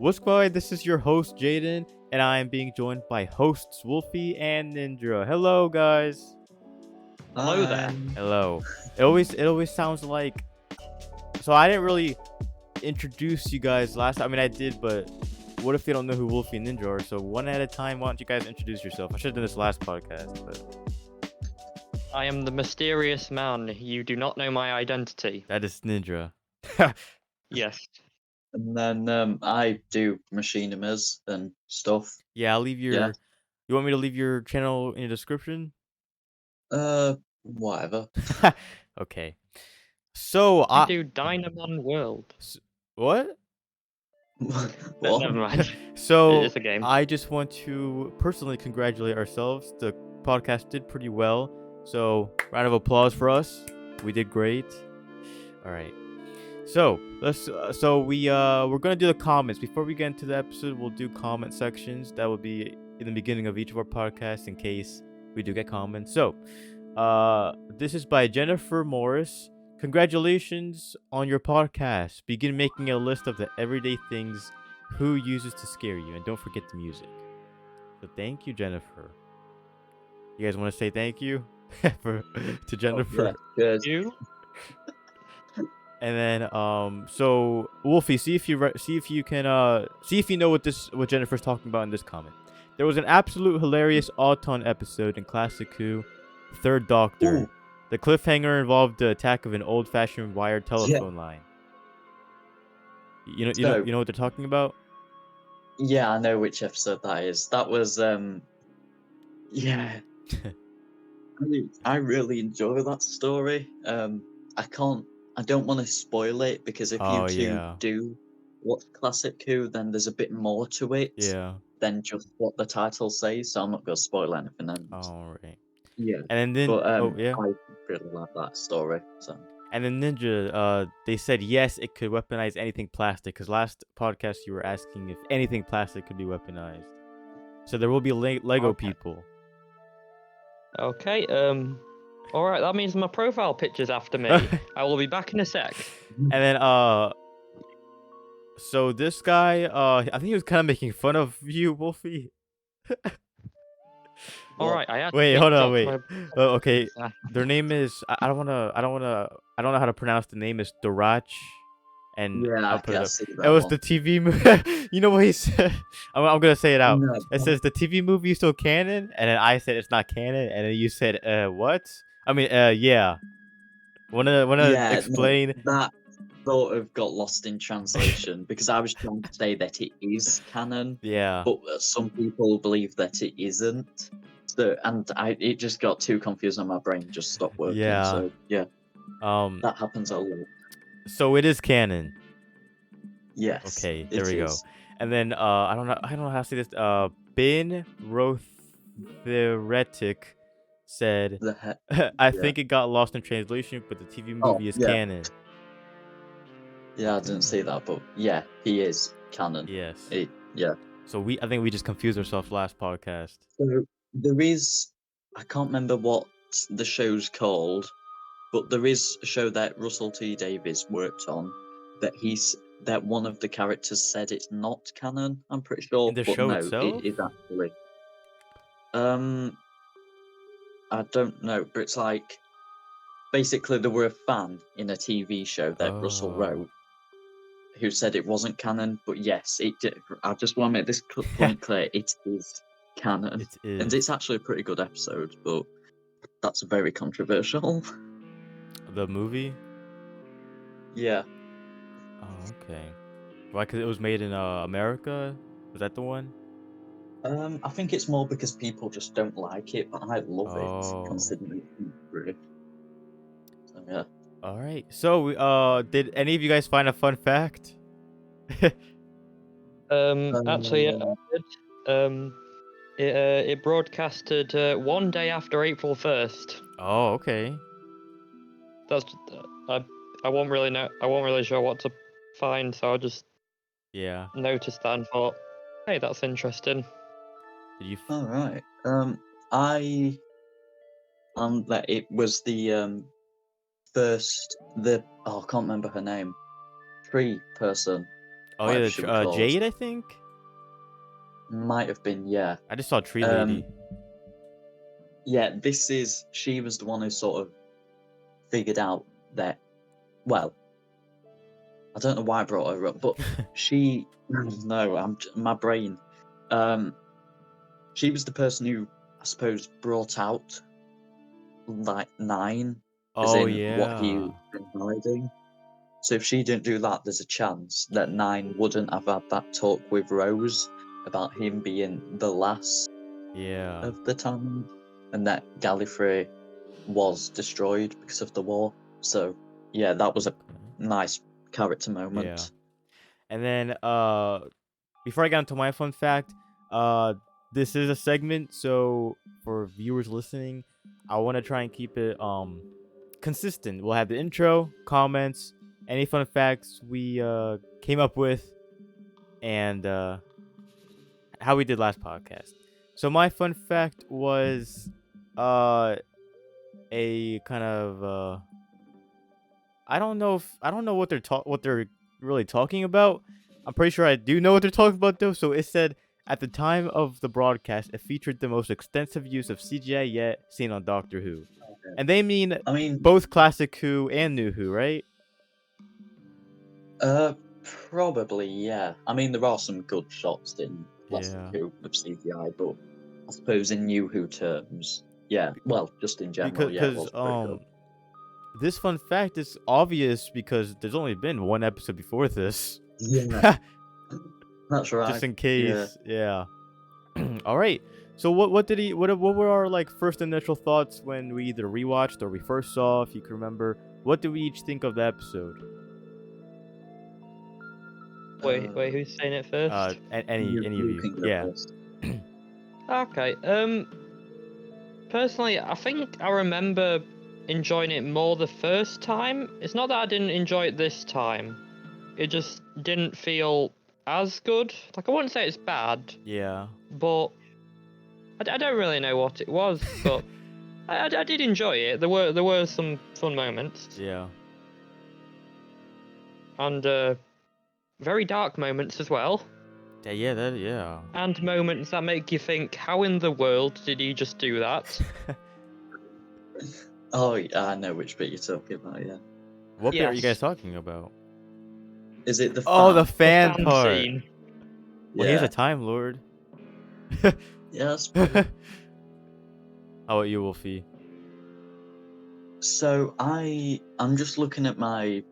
What's going on? This is your host Jayden, and I am being joined by hosts Wolifee and Nindra. Hello, guys. Hello there. Hello. It always sounds like. So I didn't really introduce you guys last time. I mean, I did, but what if they don't know who Wolifee and Nindra are? So one at a time, why don't you guys introduce yourself? I should have done this last podcast, but I am the mysterious man. You do not know my identity. that is Nindra. Yes. And then I do machinimas and stuff. Yeah, I'll leave your. Yeah. You want me to leave your channel in the description? Whatever. Okay. So I do Dynamon World. what? What? Never mind. So It's a game. I just want to personally congratulate ourselves. The podcast did pretty well. So round of applause for us. We did great. All right. So we're gonna do the comments before we get into the episode. We'll do comment sections. That will be in the beginning of each of our podcasts in case we do get comments. So, this is by Jennifer Morris. Congratulations on your podcast. Begin making a list of the everyday things who uses to scare you, and don't forget the music. So thank you, Jennifer. You guys want to say thank you to Jennifer? Yeah, You? And then so Wolifee, see if you know what Jennifer's talking about in this comment. There was an absolute hilarious Auton episode in Classic Who, Third Doctor. Ooh. The cliffhanger involved the attack of an old-fashioned wired telephone line. You know what they're talking about? Yeah, I know which episode that is. That was yeah. I really enjoy that story. I don't want to spoil it because if Oh, you two yeah. do watch Classic Who, then there's a bit more to it Yeah. than just what the title says. So I'm not gonna spoil anything. All right. Yeah. And then But oh yeah. I really like that story. So And then Ninja, they said yes, it could weaponize anything plastic. Because last podcast you were asking if anything plastic could be weaponized. So there will be Lego Okay. people. Okay. All right. That means my profile picture's after me. I will be back in a sec. And then so this guy, I think he was kind of making fun of you, Wolifee. All right. I had. Wait, hold on, wait. my- Okay, their name is I don't know how to pronounce the name. Is Dorach, and yeah, I'll I put it can up. see that. It was one. the TV movie. You know what he said? I'm gonna say it out. No, It says the TV movie is still canon, and then I said it's not canon, and then you said what? I mean yeah. Wanna Yeah, no, explain? that sort of got lost in translation because I was trying to say that it is canon, Yeah. but some people believe that it isn't. So, it just got too confused and my brain just stopped working. Yeah. So yeah, Um. that happens a lot. So it is canon. Yes. Okay, it there we go. is. And then I don't know how to say this. Ben Rotheretic said, The he- I think it got lost in translation, but the TV Oh, movie is yeah. canon. Yeah, I didn't see that, but yeah, he is canon. Yes. Yeah. So I think we just confused ourselves last podcast. So there is, I can't remember what the show's called, but there is a show that Russell T Davies worked on that one of the characters said it's not canon. I'm pretty sure, In the but show no, itself? it is actually. I don't know, but it's like basically there were a fan in a TV show that Russell Oh. wrote who said it wasn't canon, but yes, it did. I just want to make this point clear: it is canon. It is. And it's actually a pretty good episode, but that's very controversial. The movie? Yeah. Oh, okay. Why? Because it was made in America? Was that the one? I think it's more because people just don't like it, but I love Oh. it, considering it's free. So yeah. All right. So did any of you guys find a fun fact? Actually, I did. It broadcasted one day after April 1st. Oh, okay. That's I won't really know. I won't really sure what to find, so I just Yeah. noticed that and thought, hey, that's interesting. Did you? All right. That it was the first I can't remember her name. Tree person. Oh Whatever yeah, she was called. Jade, I think. Might have been, yeah. I just saw Tree Lady. Yeah, she was the one who sort of figured out that, well, I don't know why I brought her up, but my brain. She was the person who, I suppose, brought out, like, 9, as Oh in what he yeah. was been hiding. So if she didn't do that, there's a chance that 9 wouldn't have had that talk with Rose about him being the last Yeah. of the time, and that Gallifrey was destroyed because of the war. So yeah, that was a nice character moment. Yeah. And then before I get into my fun fact, this is a segment, so for viewers listening, I want to try and keep it consistent. We'll have the intro, comments, any fun facts we came up with, and how we did last podcast. So my fun fact was a kind of I don't know what they're really talking about. I'm pretty sure I do know what they're talking about though. So it said at the time of the broadcast, it featured the most extensive use of CGI yet seen on Doctor Who, and they mean I mean, both classic Who and new Who, right? probably, yeah. I mean, there are some good shots in Classic Yeah. Who with CGI, but I suppose in New Who terms, yeah. Well, just in general, yeah, it was pretty good. This fun fact is obvious because there's only been one episode before this. Yeah, that's right. Just in case, yeah. All right. So what were our like first initial thoughts when we either rewatched or we first saw, if you can remember? What did we each think of the episode? Wait, who's saying it first? Any of you? can go Yeah. first. Okay. Personally, I think I remember enjoying it more the first time. It's not that I didn't enjoy it this time. It just didn't feel as good. Like, I wouldn't say it's bad, Yeah. but I don't really know what it was. But I did enjoy it. There were some fun moments. Yeah. And very dark moments as well. Yeah. And moments that make you think, how in the world did he just do that? Oh, yeah, I know which bit you're talking about. Yeah, What bit are you Yes. guys talking about? is it the? Oh, the fan? fan part. scene. Well, yeah. he's a Time Lord. Yes. How about you, Wolfie? So I'm just looking at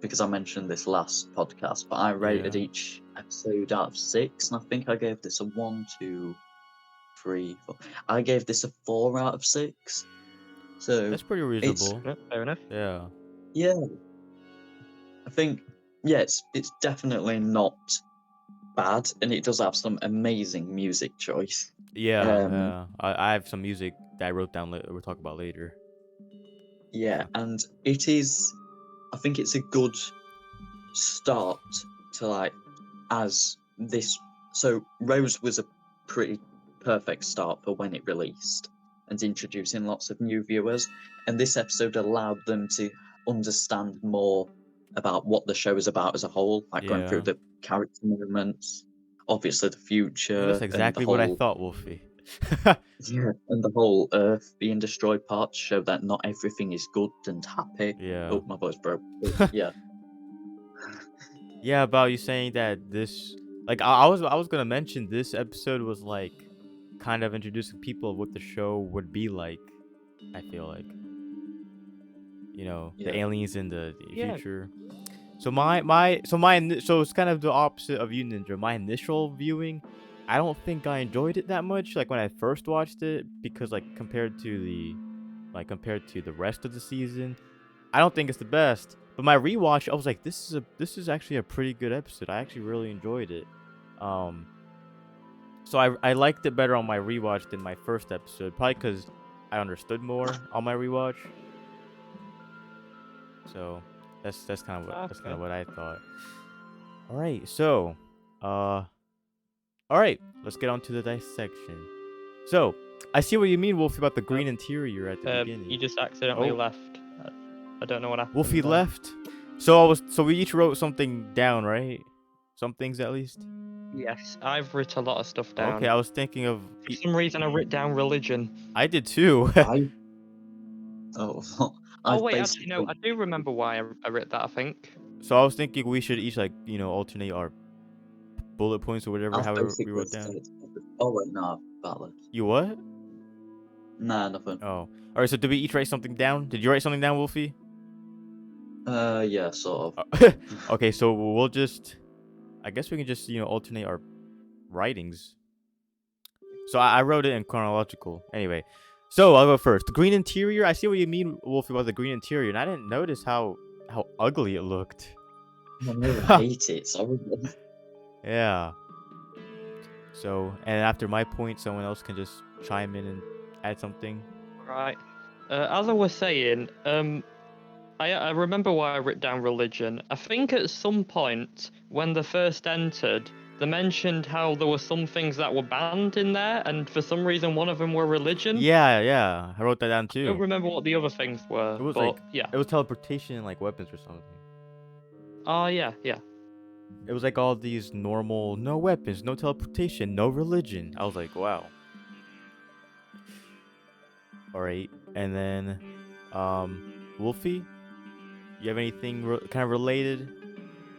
because I mentioned this last podcast, but I rated Yeah. each episode out of 6, and I think I gave this a 1, 2, 3, 4. I gave this a 4 out of 6. So That's pretty reasonable. Yeah, fair enough. Yeah. yeah, I think it's definitely not bad, and it does have some amazing music choice. Yeah. I have some music that I wrote down. We'll talk about later. Yeah, and it is. I think it's a good start to as this. So Rose was a pretty perfect start for when it released and introducing lots of new viewers, and this episode allowed them to understand more about what the show is about as a whole, like going through Yeah. the character movements, obviously the future, That's exactly and the what I whole, thought, Wolfie. yeah, and the whole Earth being destroyed part to show that not everything is good and happy. Yeah. Oh, my voice broke. But, yeah. Yeah, about you saying that this, like, I was gonna mention this episode was like kind of introducing people of what the show would be like. I feel like, the Yeah. aliens in the Yeah. future. So so it's kind of the opposite of you, Nindra. My initial viewing, I don't think I enjoyed it that much. Like when I first watched it, because compared to the rest of the season, I don't think it's the best. But my rewatch, I was like, this is actually a pretty good episode. I actually really enjoyed it. So I liked it better on my rewatch than my first episode, probably because I understood more on my rewatch. So that's kind of what I thought. All right, so all right, let's get on to the dissection. So I see what you mean, Wolfie, about the green interior at the beginning. You just accidentally Oh. left. I don't know what happened. Wolfie there. left. So we each wrote something down, right? Some things at least. Yes, I've written a lot of stuff down. Okay, I was thinking of. For some reason, I wrote down religion. I did too. I oh, Oh I've wait, actually, no, I basically do remember why I wrote that. I think. So I was thinking we should each alternate our bullet points or whatever, I've however we basically wrote down. said. Oh wait, no, valid. You what? Nah, nothing. Oh, all right. So did we each write something down? Did you write something down, Wolfie? Yeah, sort of. Okay, so we'll just. I guess we can just alternate our writings. So I wrote it in chronological. Anyway, so I'll go first. The green interior. I see what you mean, Wolfie, about the green interior, and I didn't notice how ugly it looked. I hate it. Sorry. Yeah. So, and after my point, someone else can just chime in and add something. Right. As I was saying, I remember why I wrote down religion. I think at some point when they first entered, they mentioned how there were some things that were banned in there, and for some reason one of them were religion. Yeah. I wrote that down I too. don't remember what the other things were, It was but like yeah. it was teleportation and like weapons or something. Oh yeah. It was like all these normal, no weapons, no teleportation, no religion. I was like, wow. All right, and then, Wolfie, you have anything kind of related?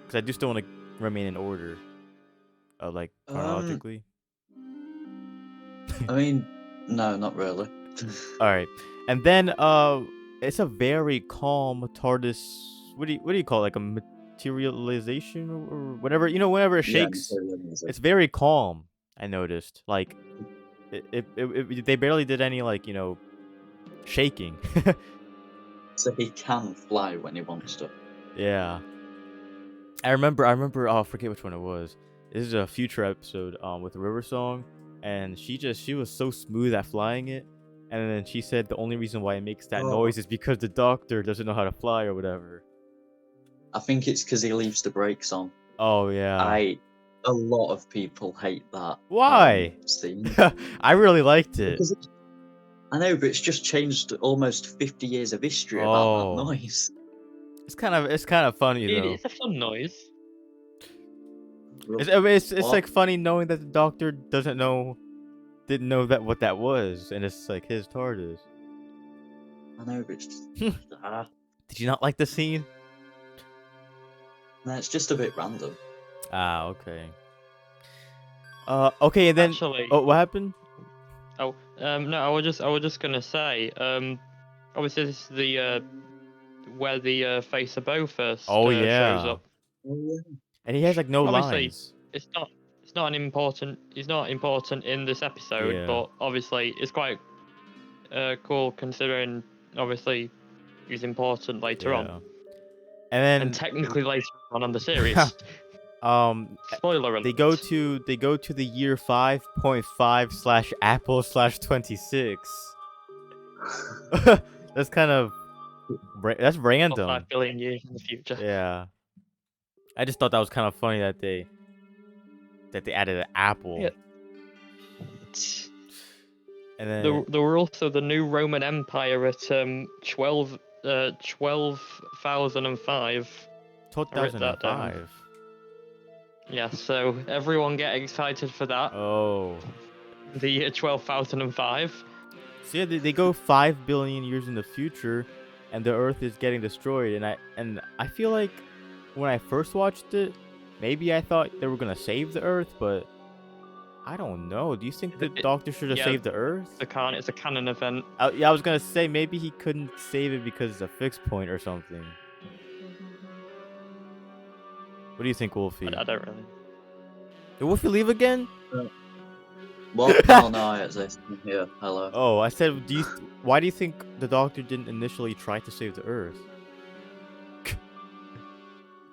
Because I do still want to remain in order, like chronologically. I mean, no, not really. All right, and then it's a very calm TARDIS. What do you call it? Like a materialization or whatever? Whenever it shakes, it's very calm. I noticed, like, they barely did any shaking. So he can fly when he wants to. Yeah. I remember I forget which one it was. This is a future episode with River Song, and she was so smooth at flying it, and then she said the only reason why it makes that noise is because the doctor doesn't know how to fly or whatever. I think it's because he leaves the brakes on. Oh yeah. A lot of people hate that. Why? Scene. I really liked it. Because I know, but it's just changed almost 50 years of history about that noise. It's kind of funny though. It's a fun noise. It's like funny knowing that the doctor didn't know that what that was, and it's like his TARDIS. I know, but it's just, Did you not like the scene? no, it's just a bit random. Ah, okay. Okay, and then Actually, what happened? no, I was just gonna say, obviously this is the where the face of Bo first shows up. Oh, yeah. And he has like no Obviously, lines. It's not an important. He's not important in this episode, Yeah. but obviously it's quite cool considering obviously he's important later on. And then And technically later on the series. Spoiler alert. they go to the year 5.5/Apple/26. That's kind of that's random. 5 billion years in the future. Yeah. I just thought that was kind of funny that they added an apple. Yeah. And then There were also the new Roman Empire at 12,005. 2005. Yeah, so everyone get excited for that. Oh. The year 12,005. So yeah, they go 5 billion years in the future, and the Earth is getting destroyed. And I feel like when I first watched it, maybe I thought they were gonna save the Earth, but I don't know. Do you think the Doctor should have saved the Earth? It's a canon event. Yeah, I was gonna say maybe he couldn't save it because it's a fixed point or something. What do you think, Wolfie? I don't really. Did Wolfie leave again? What? Oh no, it's here. Hello. Oh, I said, why do you think the Doctor didn't initially try to save the Earth?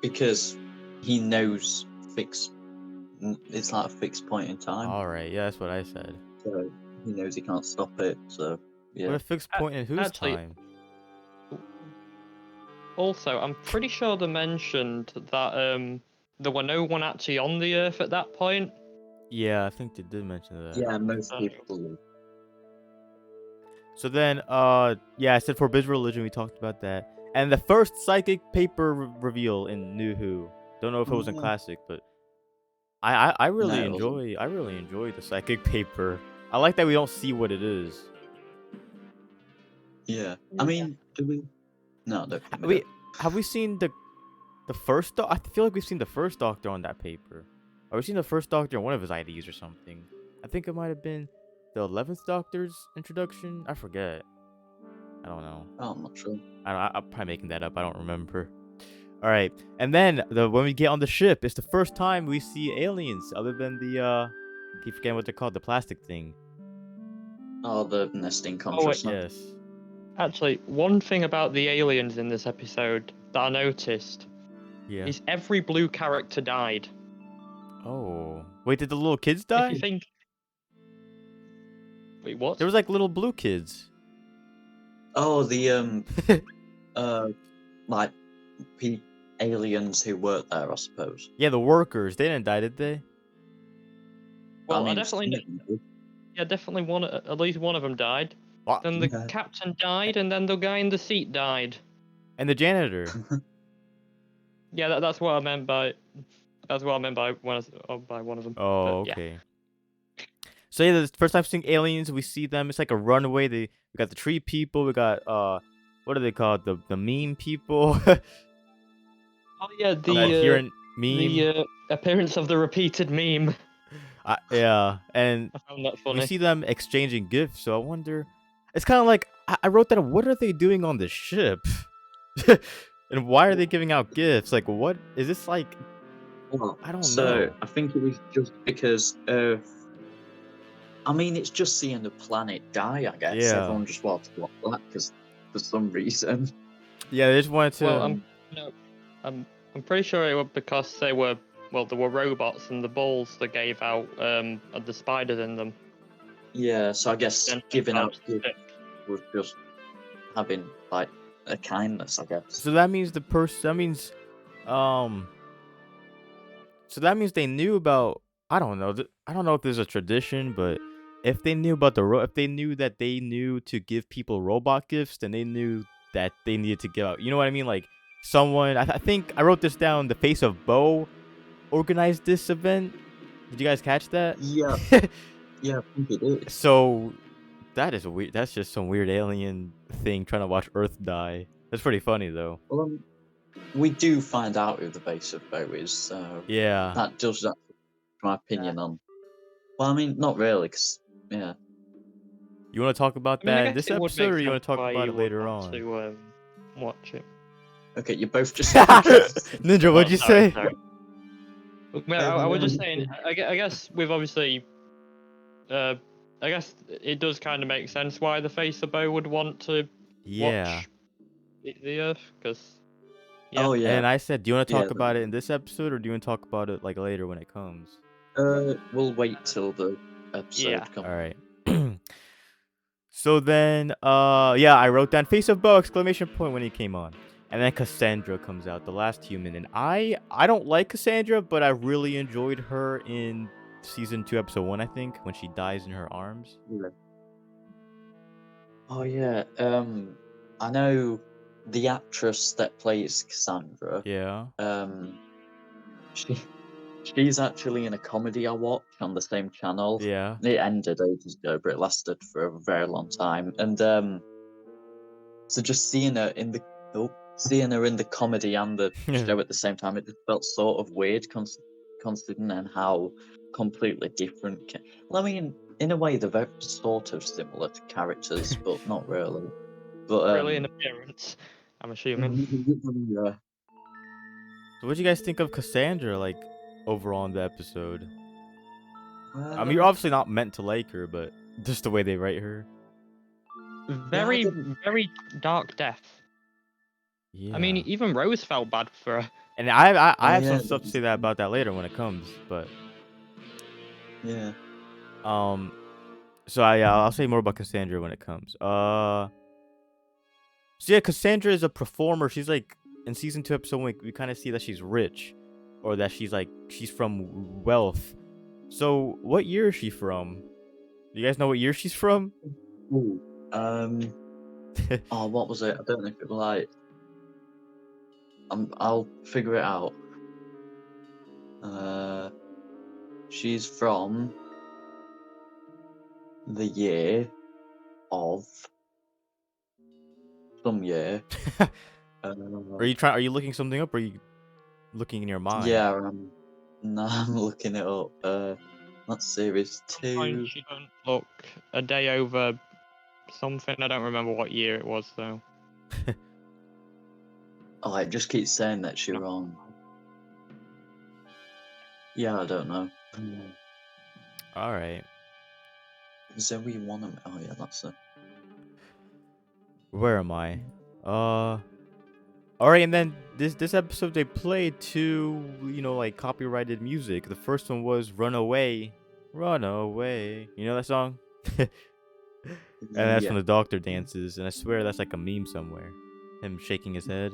Because he knows it's like a fixed point in time. All right, yeah, that's what I said. So he knows he can't stop it. So yeah. What a fixed point in whose time? Also, I'm pretty sure they mentioned that there were no one actually on the Earth at that point. Yeah, I think they did mention that. Yeah, most people do. So then, yeah, I said forbidden religion. We talked about that, and the first psychic paper reveal in New Who. Don't know if it was in classic, but I really No, it wasn't. enjoy the psychic paper. I like that we don't see what it is. Yeah. I mean, do we? No, I don't think we Wait, do. have we seen the first? I feel like we've seen the first Doctor on that paper. Or we've seen the first Doctor on one of his IDs or something. I think it might have been the 11th Doctor's introduction. I forget. I don't know. Oh, I'm not sure. I'm probably making that up. I don't remember. All right, and then when we get on the ship, it's the first time we see aliens other than the keep forgetting what they're called, the plastic thing. Oh, the nesting Oh, wait, consciousness. Yes. Actually, one thing about the aliens in this episode that I noticed Yeah. is every blue character died. Oh. Wait, did the little kids If die? you think. Wait, what? There was like little blue kids. Oh, the like aliens who work there, I suppose. Yeah, the workers. They didn't die, did they? Well, I mean, definitely one. At least one of them died. What? Then the Okay. captain died, and then the guy in the seat died. And the janitor. Yeah, that's what I meant by. That's what I meant by by one of them. Oh, But, yeah. okay. So yeah, the first time seeing aliens, we see them. It's like a runway. We got the tree people. We got what are they called? The meme people. Oh yeah, That hearing meme. the appearance of the repeated meme. Yeah, and I found that funny. we see them exchanging gifts. So I wonder. It's kind of like I wrote that. What are they doing on the ship? And why are they giving out gifts? Like, what is this like? Well, I don't so know. I think it was just because Earth. I mean, it's just seeing the planet die. I guess Yeah. everyone just wants to watch that because for some reason. Yeah, they just wanted to. Well, I'm pretty sure it was because there were robots and the balls that gave out had the spiders in them. Yeah, so I guess Then giving out sick. gifts was just having like a kindness, I guess. So that means the person. That means, So that means they knew about. I don't know. I don't know if there's a tradition, but if they knew about if they knew that they knew to give people robot gifts, then they knew that they needed to give out. You know what I mean? Like someone. I think I wrote this down. The Face of Bo organized this event. Did you guys catch that? Yeah, yeah, I think it is. So that is weird. That's just some weird alien thing trying to watch Earth die. That's pretty funny though. Well, we do find out who the base of Bo is, so Yeah. that does that. My opinion on. Well, I mean, not really, because yeah. You want to talk about I mean, I that in guess this it would episode, make or you want sense to talk why about you it would later want on? to watch it. Okay, you both just. Ninja, what'd you Sorry, say? sorry. Well, I was just saying. I guess we've obviously. I guess it does kind of make sense why the Face of Bo would want to Yeah. watch the Earth, because. Oh yeah. And I said, do you want to talk Yeah. about it in this episode, or do you want to talk about it like later when it comes? We'll wait till the episode Yeah. comes. All right. So then, yeah, I wrote down Face of Bo ! When he came on, and then Cassandra comes out, the last human, and I don't like Cassandra, but I really enjoyed her in season 2, episode 1, I think, when she dies in her arms. Yeah. Oh yeah. I know the actress that plays Cassandra. Yeah. She's actually in a comedy I watch on the same channel. Yeah. It ended ages ago, but it lasted for a very long time. And so just seeing her in the comedy and the show at the same time, it just felt sort of weird, considering how completely different. Well, I mean, in a way, they're very sort of similar to characters, but not really. But Really in appearance, I'm assuming. yeah. So what do you guys think of Cassandra, like, overall in the episode? I mean, you're obviously not meant to like her, but just the way they write her. Very, very dark death. Yeah. I mean, even Rose felt bad for her. And I have yeah, some stuff to say about that later when it comes, but Yeah. so I'll say more about Cassandra when it comes. So yeah, Cassandra is a performer. She's like in season 2, episode 1, we kind of see that she's rich, or that she's from wealth. So what year is she from? Do you guys know what year she's from? Ooh. Oh, what was it? I don't know if it was like. I'll figure it out. she's from the year of some year. Are you looking something up, or are you looking in your mind? Yeah, I'm looking it up. That's series Sometimes 2. she don't look a day over something. I don't remember what year it was though. Oh, it just keeps saying that she's No. wrong. Yeah, I don't know. All right. Zoe Wanham. Oh yeah, that's it. Where am I? All right, and then this episode they played two, like copyrighted music. The first one was "Run Away, Run Away." You know that song? And that's Yeah. when the doctor dances, and I swear that's like a meme somewhere. Him shaking his head.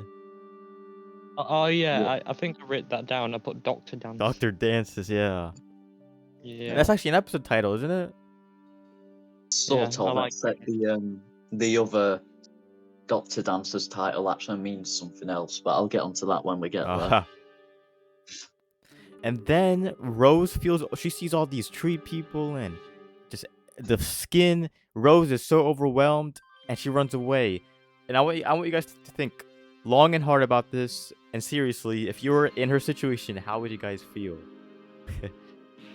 Oh yeah, Yeah. I think I wrote that down. I put Doctor Dance. Doctor dances, yeah. Yeah. That's actually an episode title, isn't it? Sort Yeah, I of. like Except the other Doctor Dancer's title actually means something else, but I'll get onto that when we get there. Uh-huh. And then Rose she sees all these tree people and just the skin. Rose is so overwhelmed and she runs away. And I want you guys to think long and hard about this. And seriously, if you were in her situation, how would you guys feel?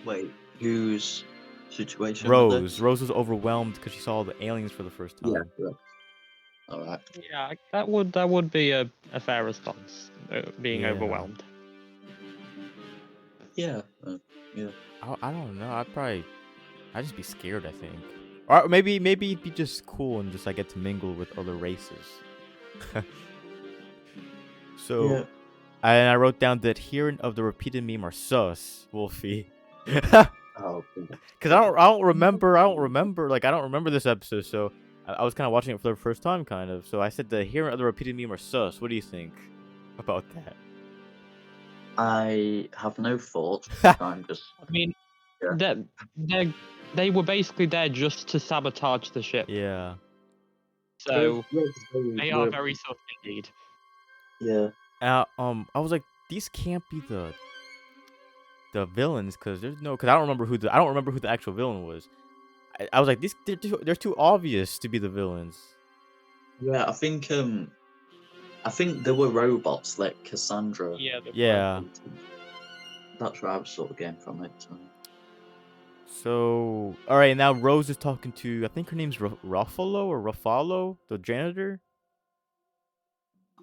Wait, whose situation? was this? Rose was overwhelmed because she saw the aliens for the first time. Yeah. All right. Yeah, that would be a fair response. Being Yeah. overwhelmed. Yeah. Yeah. I don't know. I'd just be scared, I think. Or maybe it'd be just cool and just like get to mingle with other races. So, Yeah. I wrote down that hearing of the repeated meme are sus, Wolifee. Oh. Cause I don't remember. Like I don't remember this episode, so I was kind of watching it for the first time, kind of. So I said the hearing of the repeated meme are sus. What do you think about that? I have no thoughts. I'm just. I mean, Yeah. they were basically there just to sabotage the ship. Yeah. So Yeah, they are very sus indeed. Yeah. I was like, these can't be the villains, cause cause I don't remember who the actual villain was. I was like, they're too obvious to be the villains. Yeah, I think there were robots like Cassandra. Yeah. Yeah. That's where I was sort of getting from it. So, all right, now Rose is talking to, I think her name's Ruffalo, the janitor.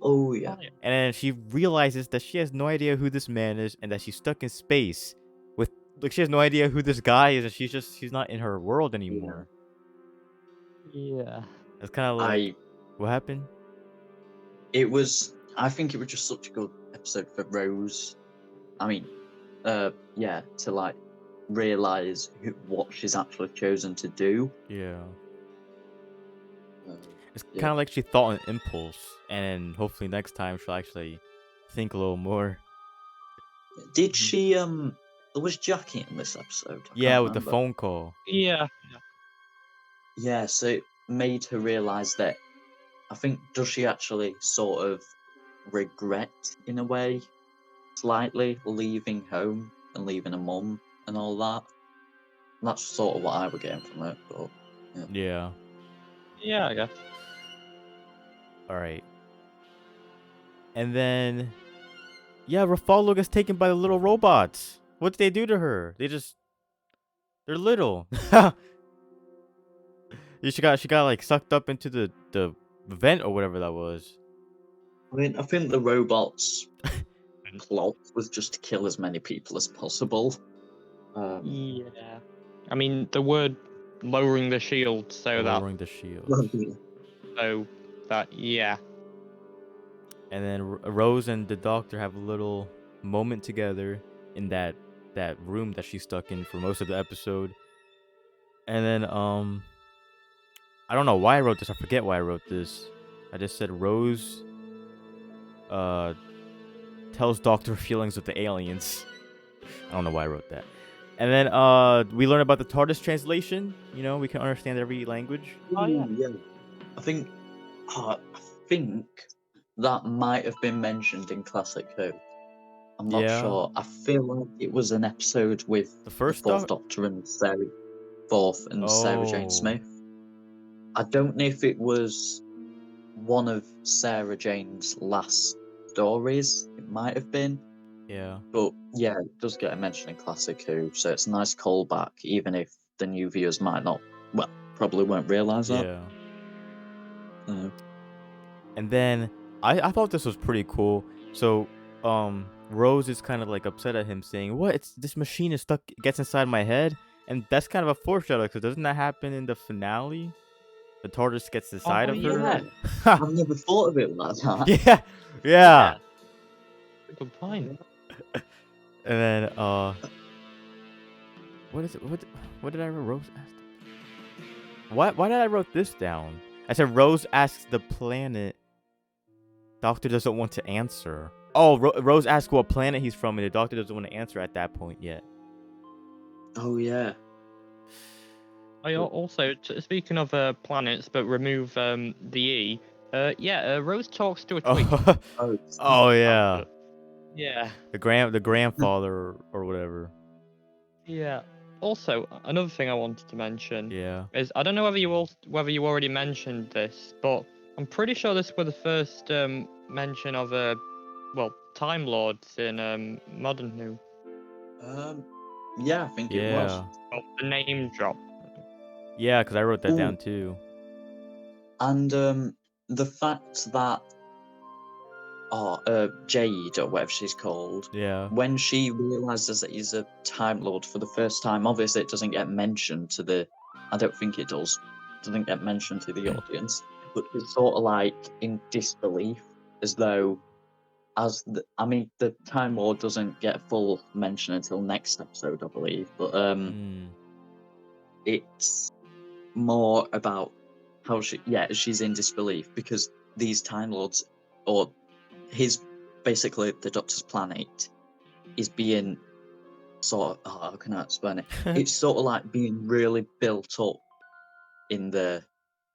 Oh yeah. And then she realizes that she has no idea who this man is, and that she's stuck in space with, like, she has no idea who this guy is, and she's not in her world anymore. Yeah. It's kind of like, what happened? I think it was just such a good episode for Rose. I mean, yeah, to like realize what she's actually chosen to do. Yeah. It's Yeah. kind of like she thought an impulse, and hopefully next time she'll actually think a little more. Did she was Jackie in this episode? I Yeah, can't with the remember. phone call. Yeah. Yeah, so it made her realize that. I think, does she actually sort of regret, in a way, slightly leaving home and leaving her mum and all that? That's sort of what I was getting from it. But Yeah. Yeah, I guess. All right. And then, yeah, Ruffalo gets taken by the little robots. What did they do to her? They're little. She got like sucked up into the vent or whatever that was. I mean, I think the robots' plot was just to kill as many people as possible. Yeah. I mean, the word lowering the shield Lowering the shield. yeah. And then Rose and the doctor have a little moment together in that room that she's stuck in for most of the episode. And then I don't know why I wrote this. I forget why I wrote this. I just said Rose tells Doctor her feelings with the aliens. I don't know why I wrote that. And then we learn about the TARDIS translation. You know, we can understand every language. Oh, yeah. I think that might have been mentioned in Classic Who. I'm not Yeah. sure. I feel like it was an episode with The first Fourth Doctor and Sarah Jane Oh. Smith. I don't know if it was one of Sarah Jane's last stories. It might have been. Yeah. But yeah, it does get a mention in Classic Who, so it's a nice callback, even if the new viewers might not, well, probably won't realise that. Yeah. Uh, And then I thought this was pretty cool. So Rose is kind of like upset at him, saying, "What? It's this machine is stuck, gets inside my head," and that's kind of a foreshadow because doesn't that happen in the finale? The TARDIS gets inside of her. yeah. I've never thought of it like that. Yeah, yeah. Good point. And then what is it? What did I write? Rose asked. Why did I wrote this down? I said Rose asks the planet. Doctor doesn't want to answer. Oh, Rose asks what planet he's from, and the Doctor doesn't want to answer at that point yet. Oh yeah. I also, speaking of planets, but remove the E. Rose talks to a twig. Oh yeah, Yeah. the grandfather or whatever. Yeah. Also, another thing I wanted to mention Yeah. is I don't know whether you already mentioned this, but I'm pretty sure this was the first mention of Time Lords in Modern Who. Yeah, I think it was. Oh, the name drop. Yeah, because I wrote that Ooh. down too. And the fact that Jade or whatever she's called, Yeah. when she realizes that he's a Time Lord for the first time, obviously it doesn't get mentioned to the. I don't think it does. It doesn't get mentioned to the audience, but it's sort of like in disbelief, as though, the Time Lord doesn't get full mention until next episode, I believe. But it's more about how she's in disbelief because these Time Lords, or basically the Doctor's planet, is being sort of, how can I explain it? It's sort of like being really built up in the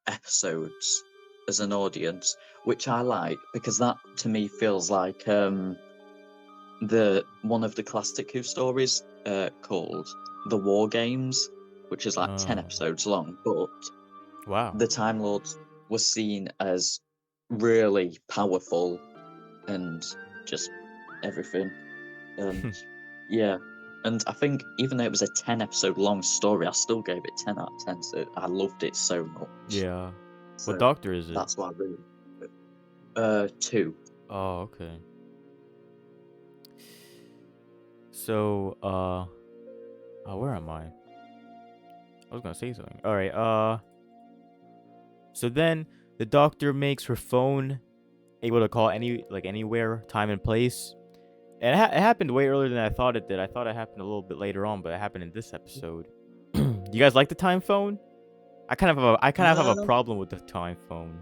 episodes as an audience, which I like because that to me feels like one of the Classic Who stories called The War Games, which is like 10 episodes long, but wow, the Time Lords were seen as really powerful and just everything. Yeah. And I think even though it was a 10 episode long story, I still gave it 10 out of 10. So I loved it so much. Yeah. So what Doctor is it? That's why I really. 2. Oh, okay. So, where am I? I was gonna say something. All right. So then the Doctor makes her phone able to call anywhere, time and place. And it happened way earlier than I thought it did. I thought it happened a little bit later on, but it happened in this episode. Do you guys like the time phone? I kind of have a problem with the time phone.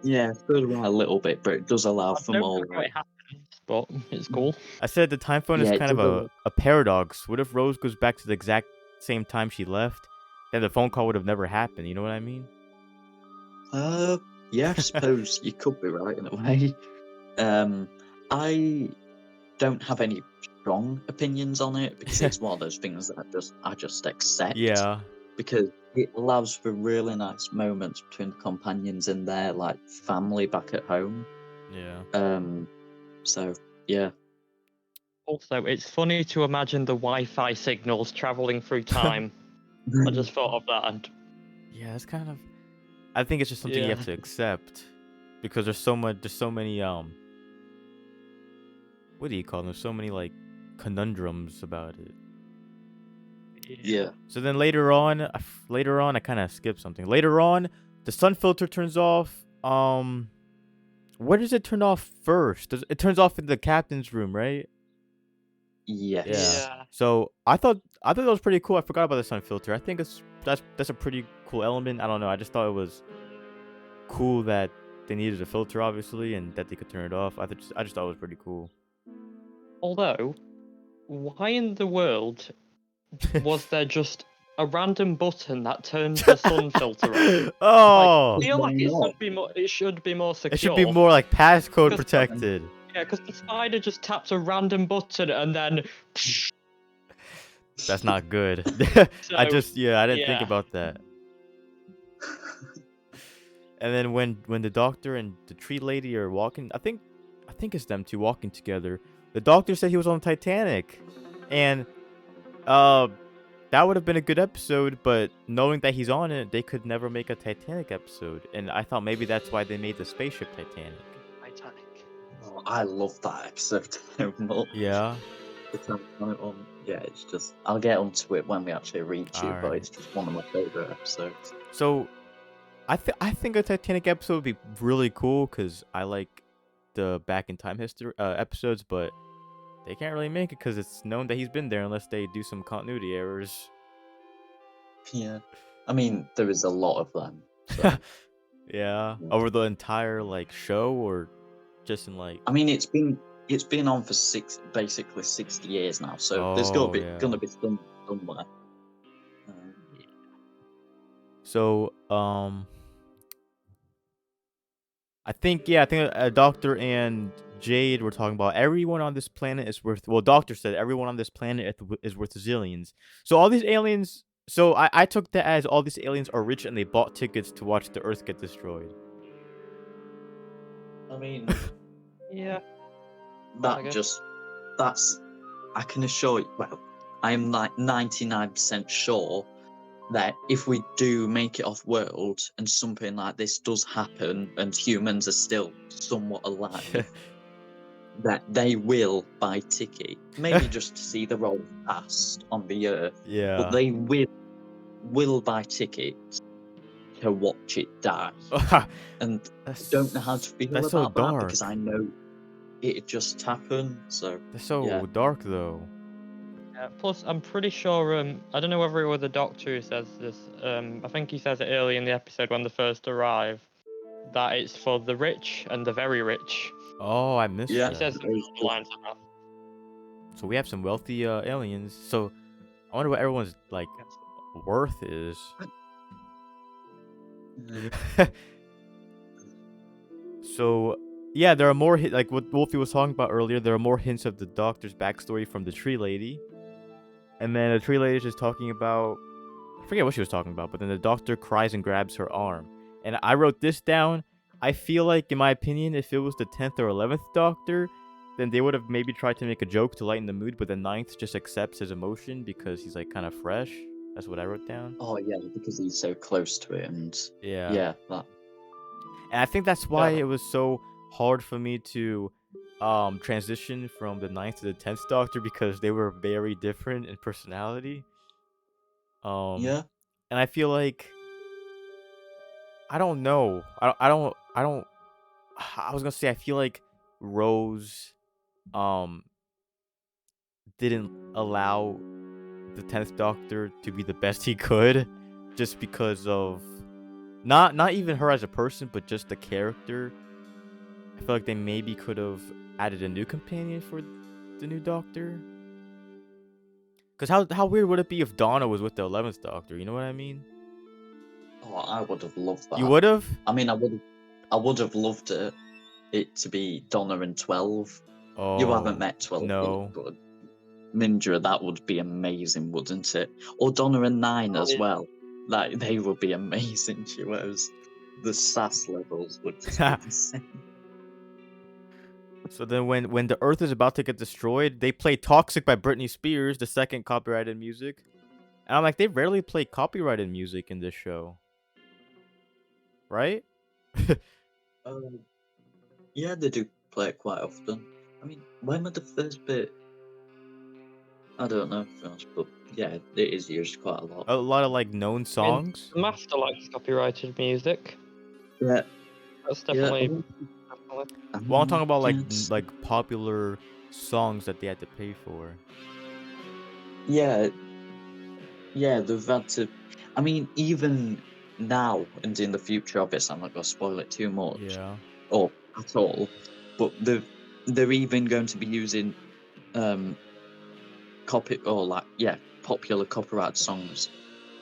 Yeah, so do I a little bit, but it does allow for more. It happens, but it's cool. I said the time phone is kind of a paradox. What if Rose goes back to the exact same time she left? Then the phone call would have never happened. You know what I mean? Yeah, I suppose you could be right in a way. I don't have any strong opinions on it because it's one of those things that I just accept. Yeah. Because it allows for really nice moments between the companions and their family back at home. Yeah. So yeah. Also, it's funny to imagine the Wi-Fi signals traveling through time. I just thought of that. And yeah, it's kind of. I think it's just something you have to accept because there's so many what do you call them? There's so many conundrums about it. Yeah. So then later on, I kind of skipped something. Later on, the sun filter turns off. Where does it turn off first? It turns off in the captain's room, right? Yes. Yeah. So I thought that was pretty cool. I forgot about the sun filter. I think that's a pretty cool element. I don't know. I just thought it was cool that they needed a filter, obviously, and that they could turn it off. I just thought it was pretty cool. Although, why in the world was there just a random button that turned the sun filter on? Oh, I feel like it should be more secure. It should be more passcode protected. Yeah, because the spider just taps a random button and then. That's not good. So, I didn't think yeah. about that. And then when the doctor and the tree lady are walking, I think it's them two walking together. The doctor said he was on Titanic, and that would have been a good episode. But knowing that he's on it, they could never make a Titanic episode. And I thought maybe that's why they made the spaceship Titanic. Oh, I love that episode so much. Yeah. Yeah, it's just I'll get onto it when we actually reach you, but Alright. it's just one of my favorite episodes. So, I think a Titanic episode would be really cool because I like the back in time history episodes, but they can't really make it because it's known that he's been there unless they do some continuity errors. Yeah, I mean there is a lot of them. So. Yeah, over the entire like show or just in like. I mean it's been on for basically 60 years now, so there's gonna be some somewhere. So I think a doctor and Jade were talking about everyone on this planet is worth. Well, doctor said everyone on this planet is worth zillions. So all these aliens. So I took that as all these aliens are rich and they bought tickets to watch the Earth get destroyed. I mean, Yeah. I can assure you. Well, I am like 99% sure that if we do make it off world and something like this does happen and humans are still somewhat alive, that they will buy ticket, maybe just to see the roll past on the Earth. Yeah. But they will buy tickets to watch it die. And I don't know how to feel that's about so that dark. because I know it just happened. So That's so yeah. dark though. Yeah, plus, I'm pretty sure. I don't know whether it was the doctor who says this. I think he says it early in the episode when they first arrive, that it's for the rich and the very rich. Oh, I missed Yeah. He that. says some lines like that. So we have some wealthy aliens. So I wonder what everyone's like worth is. So yeah, there are more like what Wolfie was talking about earlier. There are more hints of the doctor's backstory from the tree lady, and then the tree lady is just talking about, I forget what she was talking about, but then the doctor cries and grabs her arm. And I wrote this down. I feel like, in my opinion, if it was the 10th or 11th Doctor, then they would have maybe tried to make a joke to lighten the mood, but the 9th just accepts his emotion because he's like kind of fresh. That's what I wrote down. Oh yeah, because he's so close to it, and Yeah. that. And I think that's why Yeah. it was so hard for me to transition from the 9th to the 10th Doctor, because they were very different in personality. Yeah. And I feel like, I don't know. I was gonna say, I feel like Rose didn't allow the 10th Doctor to be the best he could, just because of not even her as a person, but just the character. I feel like they maybe could have added a new companion for the new Doctor. Because how weird would it be if Donna was with the 11th Doctor? You know what I mean? Oh, I would have loved that. You would have? I mean, I would have loved it to be Donna and 12. Oh, You haven't met 12 no. yet, but Nindra, that would be amazing, wouldn't it? Or Donna and 9 as well. Like, they would be amazing duos. The sass levels would just be insane. So then when the Earth is about to get destroyed, they play Toxic by Britney Spears, the second copyrighted music. And I'm like, they rarely play copyrighted music in this show. Right? Yeah, they do play it quite often. I mean, when was the first bit? I don't know, to be honest, but yeah, it is used quite a lot. A lot of like known songs. The Master likes copyrighted music. Yeah. That's definitely. Well, I'm talking about Yes. like popular songs that they had to pay for. Yeah, they've had to. I mean, even now and in the future, obviously, I'm not going to spoil it too much, Yeah. or at all. But they're even going to be using popular copyright songs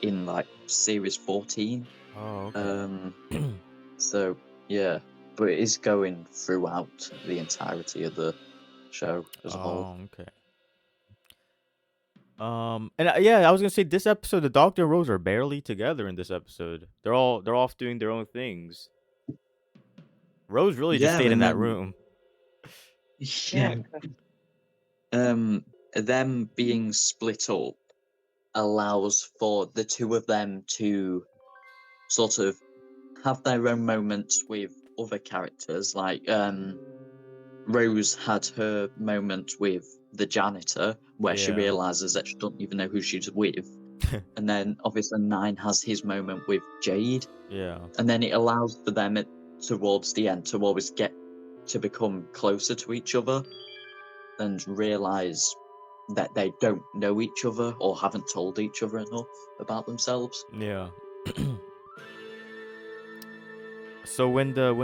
in like series 14. Oh, okay. So yeah, but it is going throughout the entirety of the show as a whole. Oh, okay. And yeah, I was gonna say this episode, the Doctor and Rose are barely together in this episode. They're off doing their own things. Rose really just Yeah, stayed in and that then room. yeah, them being split up allows for the two of them to sort of have their own moments with other characters. Like Rose had her moment with the janitor where she Yeah. realizes that she doesn't even know who she's with. And then obviously Nine has his moment with Jade. Yeah. And then it allows for them towards the end to always get to become closer to each other and realize that they don't know each other or haven't told each other enough about themselves. Yeah. So when the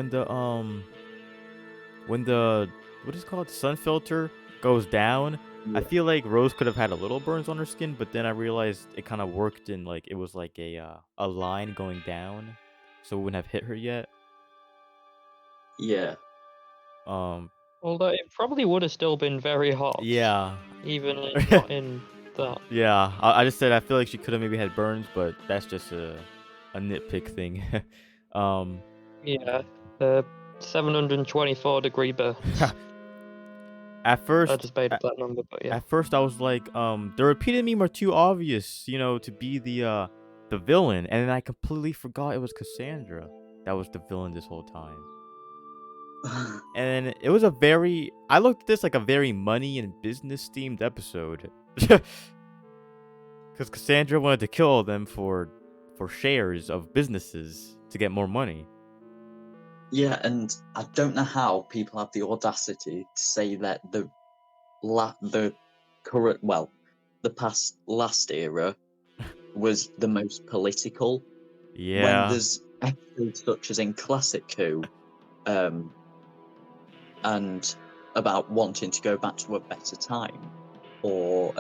what is it called, sun filter goes down, I Yeah. feel like Rose could have had a little burns on her skin, but then I realized it kind of worked in like it was like a line going down, so it wouldn't have hit her yet. Yeah. Although it probably would have still been very hot. Yeah. Even not in that. Yeah. I just said I feel like she could have maybe had burns, but that's just a nitpick thing. Yeah. 724-degree burns. At first, I just made up that number, but yeah. At first, I was like, the repeated meme are too obvious, to be the villain, and then I completely forgot it was Cassandra that was the villain this whole time. And it was I looked at this like a very money and business themed episode, because Cassandra wanted to kill them for shares of businesses to get more money. Yeah, and I don't know how people have the audacity to say that the current, well, the past last era was the most political. Yeah. When there's episodes such as in Classic Who, and about wanting to go back to a better time, or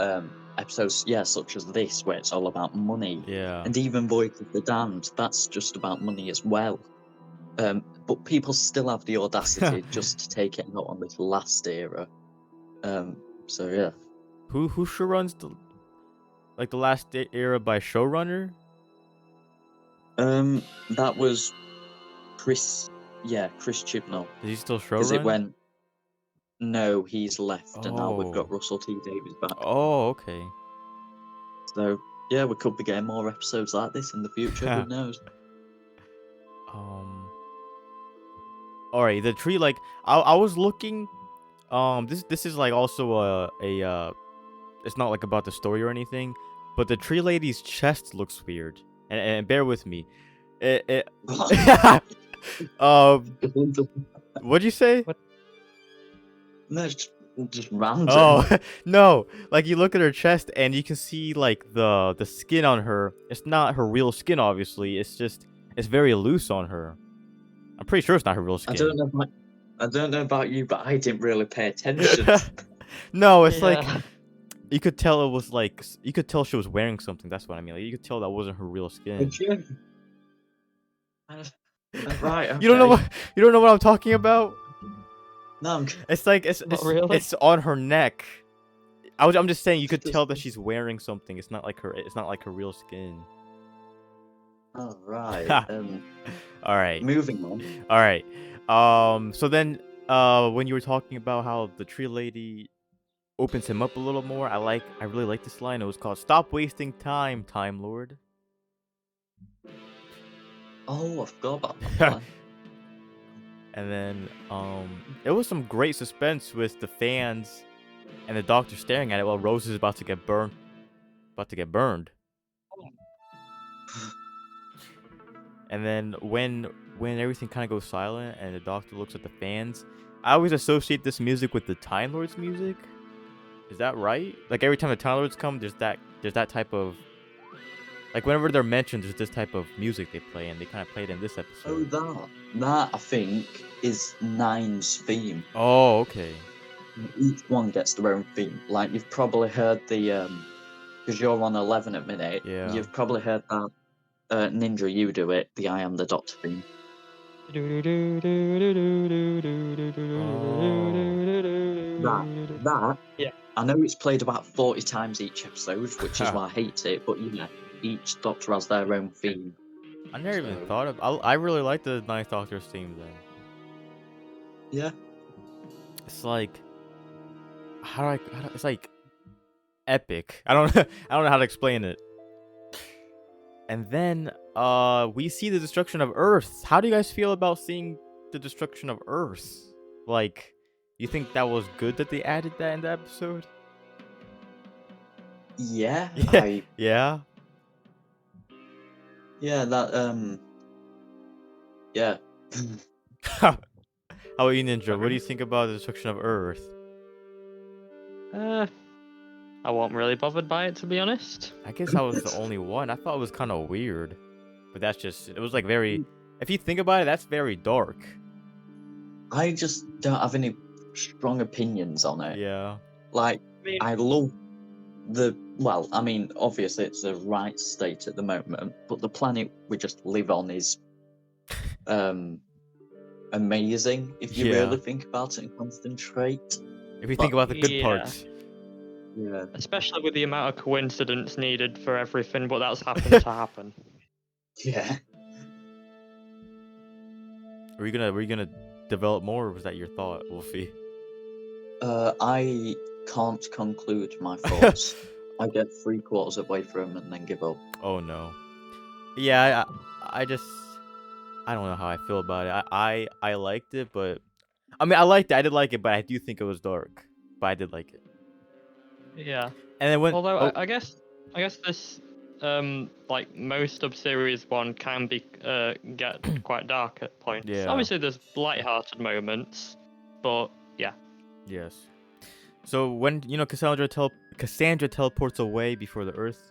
episodes, such as this, where it's all about money. Yeah. And even Voyage of the Damned, that's just about money as well. But people still have the audacity just to take it out on this last era. So yeah. Who runs the last era by showrunner? That was Chris. Yeah, Chris Chibnall. Is he still Because it showrunner? went. No, he's left, and now we've got Oh. Russell T Davies back. Oh, okay. So yeah, we could be getting more episodes like this in the future. Who knows? All right, the tree. Like I was looking. This is like also it's not like about the story or anything, but the tree lady's chest looks weird, and bear with me. What'd you say? No, it's just random. Oh no! Like you look at her chest and you can see like the skin on her. It's not her real skin, obviously. It's very loose on her. I'm pretty sure it's not her real skin. I don't know about you, but I didn't really pay attention. No, it's like Yeah. you could tell it was like you could tell she was wearing something. That's what I mean. Like you could tell that wasn't her real skin. Would you? Right. Okay. You don't know what I'm talking about? No, It's like Not really. it's on her neck. I'm just saying you could tell that she's wearing something. It's not like her real skin. oh, right. All right. Moving on. All right. So then when you were talking about how the tree lady opens him up a little more, I really like this line. It was called "Stop wasting time, Time Lord." Oh, I forgot about that one. And then it was some great suspense with the fans and the doctor staring at it while Rose is about to get burned. And then when everything kind of goes silent and the doctor looks at the fans, I always associate this music with the Time Lords music. Is that right? Like every time the Time Lords come, there's that type of, like whenever they're mentioned, there's this type of music they play, and they kind of played in this Oh, episode. that I think is Nine's theme. Oh, okay. Each one gets their own theme. Like you've probably heard the because you're on 11 at minute. Yeah. You've probably heard that Nindra, you do it. The I Am the Doctor theme. That Yeah. I know it's played about 40 times each episode, which is why I hate it. But each Doctor has their own theme. I never even So- thought of. I really like the Ninth Doctor's theme. Then Yeah. it's like it's like epic. I don't I don't know how to explain it. And then we see the destruction of Earth. How do you guys feel about seeing the destruction of Earth? Like, you think that was good that they added that in the episode? Yeah. Yeah. Yeah. Yeah. That. Yeah. How about you, Ninja? What do you think about the destruction of Earth? I wasn't really bothered by it, to be honest. I guess I was the only one. I thought it was kind of weird, but that's just it was like very. If you think about it, that's very dark. I just don't have any strong opinions on it. Yeah. Like, I mean, I love well, I mean, obviously it's the right state at the moment, but the planet we just live on is amazing if you Yeah. really think about it and concentrate. If you think about the good Yeah. parts. Yeah. especially with the amount of coincidence needed for everything, but that's happened to happen. Yeah. Were you gonna develop more, or was that your thought, Wolfie? I can't conclude my thoughts. I get 3/4 of the way through 'em and then give up. Oh no. Yeah, I just I don't know how I feel about it. I liked it, but I mean I liked it. I did like it, but I do think it was dark. But I did like it. Yeah. And then when Although oh, I guess this like most of series 1 can be get quite dark at points. Yeah. Obviously there's light-hearted moments, but yeah. yes. So when Cassandra teleports away before the Earth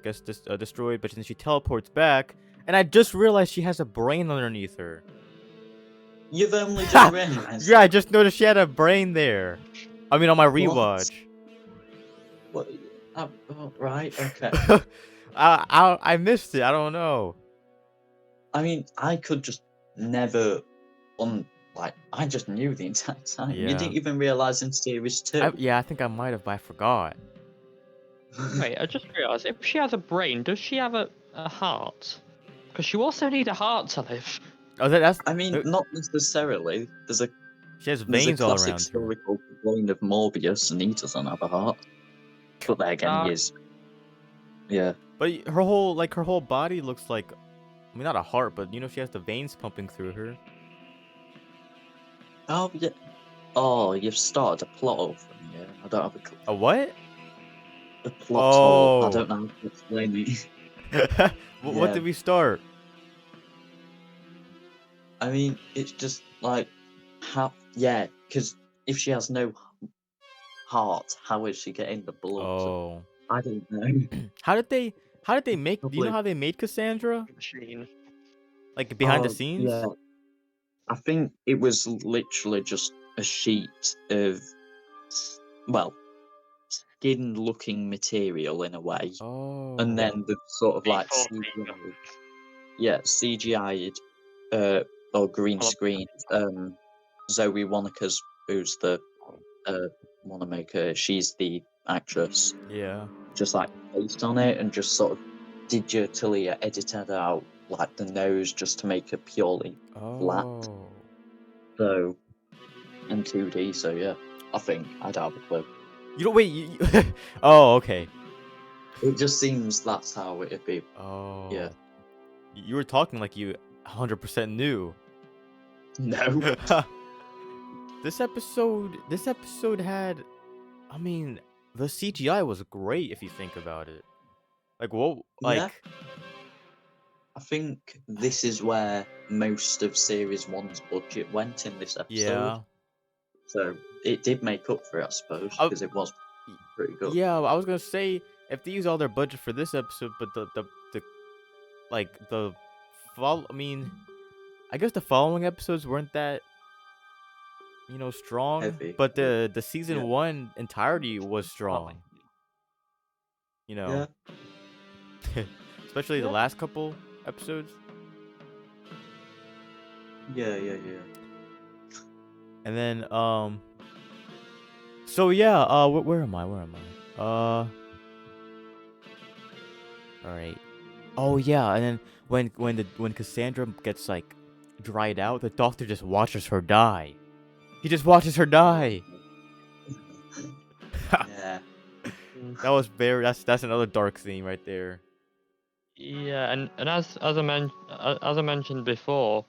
gets destroyed, but then she teleports back, and I just realized she has a brain underneath her. You've only just realised. Yeah, I just noticed she had a brain there. I mean, on my rewatch. What? Right. Okay. I missed it. I don't know. I mean, I could just never I just knew the entire time. Yeah. You didn't even realise in series 2. Yeah, I think I might have, but I forgot. Wait, I just realised, if she has a brain, does she have a heart? Because you also need a heart to live. Oh, that's. I mean, not necessarily. There's a She has there's a veins all classic around her. story called The Brain of Morbius, and he doesn't have a heart. But there again, he is. Yeah. But her whole body looks like, I mean, not a heart, but she has the veins pumping through her. Oh yeah. Oh, you've started a plot hole for me. Yeah. I don't have a clue. A what? A plot hole. I Oh. don't know how to explain it. What Yeah. did we start? I mean, it's just like how. Yeah, because if she has no heart, how is she getting the blood? Oh. I don't know. How did they make? Do you know Probably- how they made Cassandra? Machine. Like behind the Oh, scenes? Yeah. I think it was literally just a sheet of, well, skin-looking material in a way, Oh. and then the sort of like Before CGI, CGI'd or green Hello. screen. Zoe Wanaka's, who's the Wanamaker, she's the actress. Yeah. Just like based on it and just sort of digitally edited out like the nose just to make it purely flat. Oh. So and 2D, so yeah, I think I'd have a clue. You don't wait. Oh, okay. It just seems that's how it'd be. Oh. Yeah. You were talking like you 100% knew. No. This episode had, I mean, the CGI was great if you think about it. Like what? Like Yeah. I think this is where most of Series 1's budget went in this episode. yeah, So it did make up for it, I suppose, Oh, because it was pretty good. yeah. I was gonna say if they use all their budget for this episode, but I mean, I guess the following episodes weren't that strong, Heavy. but the season Yeah. 1 entirety was strong. Yeah. Especially the Yeah. last couple episodes. Yeah. And then so yeah, where am I? All right. Oh yeah, and then when Cassandra gets like dried out, the doctor just watches her die. He just watches her die. Yeah. That was very. That's another dark theme right there. Yeah, and as I mentioned before,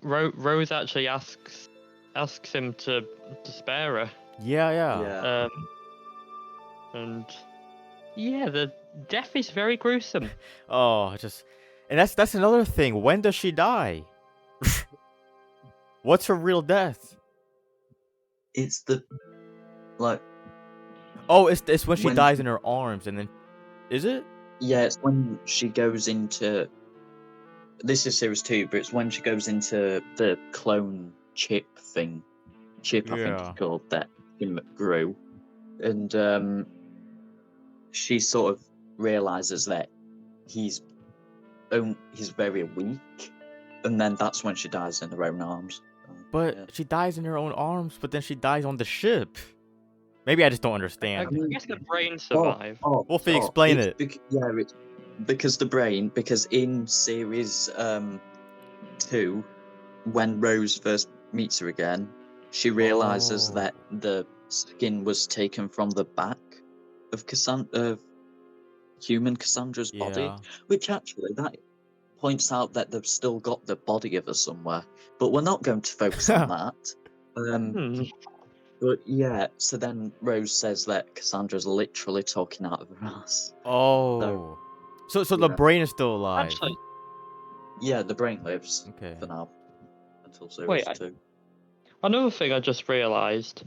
Rose actually asks him to spare her. Yeah, yeah. Yeah. And yeah, the death is very gruesome. Oh, and that's another thing. When does she die? What's her real death? It's the like Oh, it's when she when dies she, in her arms, and then is it? yeah, it's when she goes into this is series 2, but it's when she goes into the clone chip thing. Chip, I think it's Yeah. called, that him grew. And she sort of realizes that he's very weak, and then that's when she dies in her own arms. But Yeah. she dies in her own arms, but then she dies on the ship. Maybe I just don't I understand. guess the brain survived. Wolfie, explain it. It's because the brain, because in series 2, when Rose first meets her again, she realizes that Oh. the skin was taken from the back of human Cassandra's body, Yeah. which actually that points out that they've still got the body of her somewhere. But we're not going to focus on that. Hmm. But yeah, so then Rose says that Cassandra's literally talking out of her ass. Oh. So the yeah. brain is still alive. Actually, Yeah, the brain lives Okay. for now until series Wait, 2. another thing I just realised.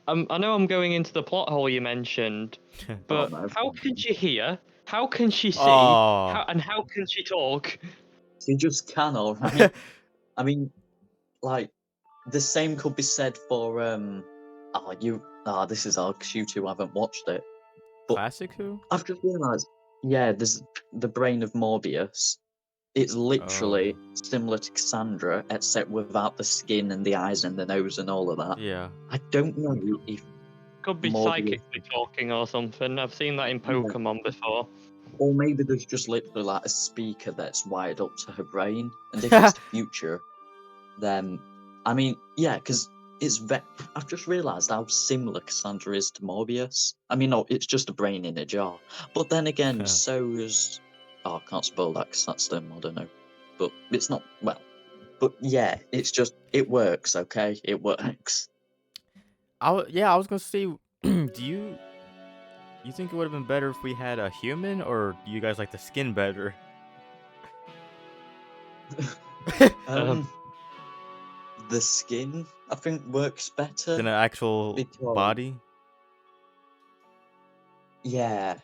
I know I'm going into the plot hole you mentioned, but no. how can she hear? How can she see? Oh. How can she talk? She just can, alright. I mean, like, the same could be said for this is odd because you two haven't watched it. But Classic Who? I've just realised, yeah, there's the brain of Morbius. It's literally similar to Cassandra, except without the skin and the eyes and the nose and all of that. Yeah. I don't know if Could be Morbius, psychically talking or something. I've seen that in Pokemon before. or maybe there's just literally like a speaker that's wired up to her brain. And if it's the future, then I mean, yeah, because I've just realised how similar Cassandra is to Morbius. I mean, no, it's just a brain in a jar. But then again, so is. Oh, I can't spoil that because that's them. I don't know. But it's not. Well, but yeah, it's just. It works, okay? It works. I was gonna say, do you think it would have been better if we had a human, or do you guys like the skin better? The skin, I think, works better Than an actual because- body? Yeah.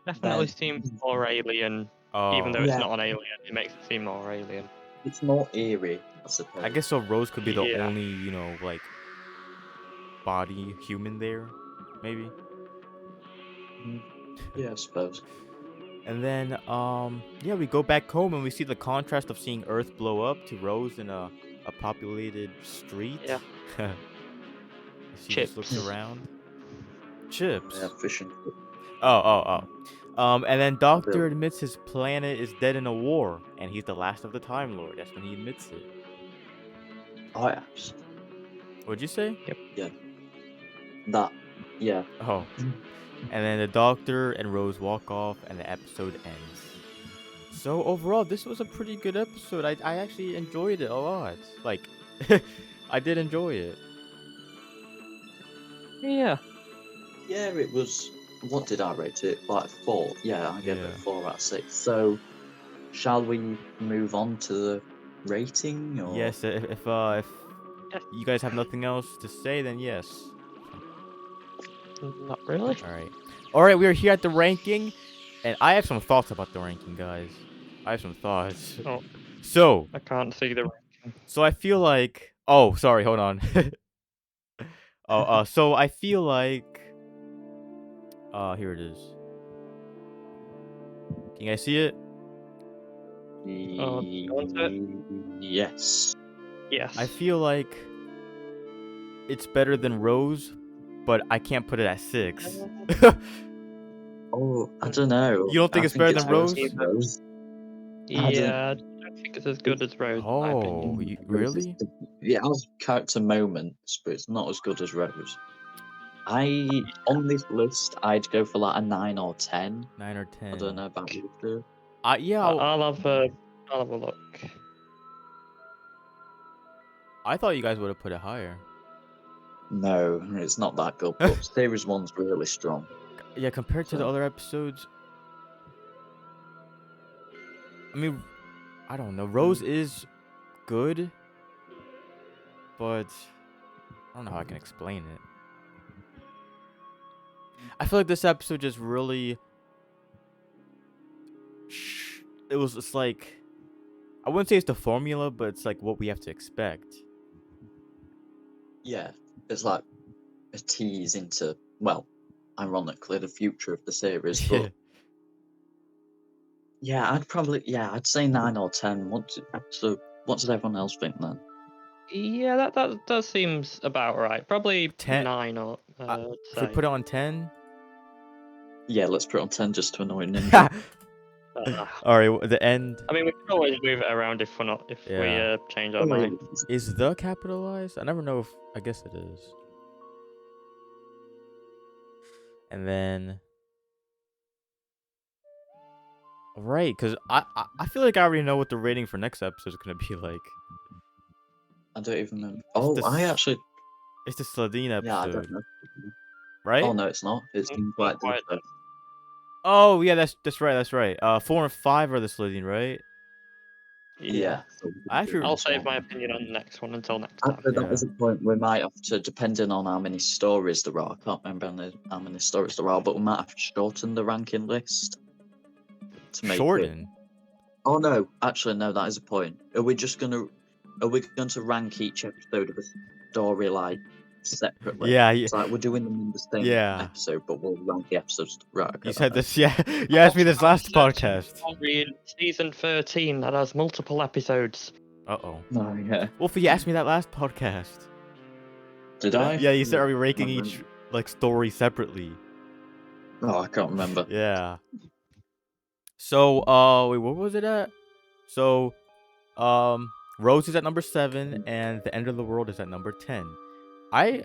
Definitely Then- seems more alien. Oh. Even though it's Yeah. not an alien, it makes it seem more alien. It's more eerie, I suppose. I guess so. Rose could be the Yeah. only, like, body human there, maybe. Yeah, I suppose. And then, yeah, we go back home and we see the contrast of seeing Earth blow up to Rose in a populated street. Yeah. She just looks around. Chips. Yeah, fishing. Oh. And then Doctor admits his planet is dead in a war, and he's the last of the Time Lord. That's when he admits it. Oh, yeah. What'd you say? Yep. Yeah. That. Yeah. Oh. And then the Doctor and Rose walk off, and the episode ends. So overall, this was a pretty good episode. I actually enjoyed it a lot. Like, I did enjoy it. Yeah. Yeah, it was. What did I rate it? Like 4. Yeah, I gave it Yeah. 4 out of 6. So, shall we move on to the rating? Or... Yes, if you guys have nothing else to say, then yes. Not really. All right, we are here at the ranking, and I have some thoughts about the ranking, guys. I have some thoughts. Oh. So I can't see the. So I feel like. Oh, sorry. Hold on. So I feel like. Here it is. Can you guys see it? Oh, you want it? Yes. Yes. I feel like it's better than Rose, but I can't put it at 6. Oh, I don't know. You don't think I it's better than worse Rose? than Rose. Yeah, I don't think it's as good as Rose, in my Oh, opinion. Rose is really? it has character moments, but it's not as good as Rose. On this list, I'd go for like a 9 or 10. 9 or I 10. don't know about you two. Yeah, I'll have a look. I thought you guys would have put it higher. No, it's not that good, but series one's really strong. Yeah, compared to the So- other episodes, I mean, I don't know. Rose is good, but I don't know how I can explain it. I feel like this episode just really, it's like, I wouldn't say it's the formula, but it's like what we have to expect. Yeah, it's like a tease into, well, ironically, the future of the series. But yeah, I'd say 9 or 10. What did everyone else think then? Yeah, that seems about right. Probably 10 9 or Should we say. put it on 10? Yeah, let's put it on 10 just to annoy Nindra. All right, the end I mean, we can always move it around if we're not if Yeah. we change our Oh, wait, mind. is the capitalized? I never know if I guess it is. And then right, because I feel like I already know what the rating for next episode is gonna be like. I don't even remember. It's Oh, the I s- actually, It's the Sladine yeah, I episode, don't know. right? Oh no, it's not. It's Mm, been quite quite. different. Oh yeah, that's right, that's right. 4 and 5 are the Sladine, right? Yeah. I actually- I'll save my opinion on the next one until next time. Actually, that Yeah. is a point we might have to, depending on how many stories there are. I can't remember how many stories there are, but we might have to shorten the ranking list to make it. Shorten. Oh no, actually no, that is a point. Are we going to rank each episode of a story like separately? Yeah, It's like we're doing them in the same Yeah. episode, but we'll rank the episodes. Right. Okay, You that said makes this, yeah. You asked me this last Also, podcast. story in season 13 that has multiple episodes. Uh-oh. sense. Oh yeah. Wolfie, you asked me that last podcast. Did I? Yeah, you said, are we ranking Can't each like story separately? Oh, I can't remember. Yeah. So, wait, what was it at? So, Rose is at number 7, and The End of the World is at number 10. I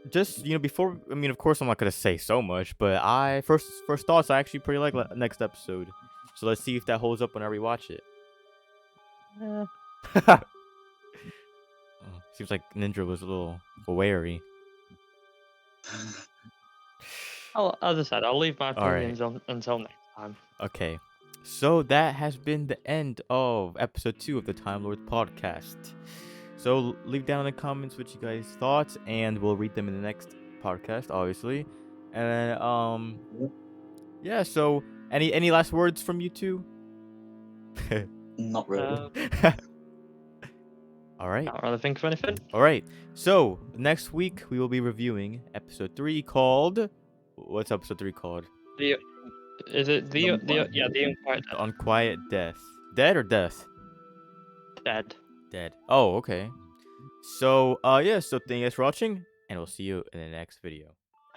just, before, I mean, of course, I'm not gonna say so much, but first thoughts, I actually pretty like next episode. So let's see if that holds up when I rewatch it. Oh, seems like Nindra was a little wary. As I said, I'll leave my All right. opinions on until next time. Okay, so that has been the end of episode 2 of the Time Lords podcast. So leave down in the comments what you guys thought, and we'll read them in the next podcast, obviously. And then, yeah. So any last words from you two? Not really. All right. Can't really think of anything. All right. So next week we will be reviewing episode 3 called. What's episode 3 called? Is it the Unquiet The Unquiet Death. Dead or death? Dead? Dead. Oh, okay. So, yeah, so thank you guys for watching, and we'll see you in the next video.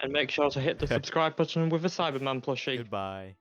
And make sure to hit the subscribe button with a Cyberman plushie. Goodbye.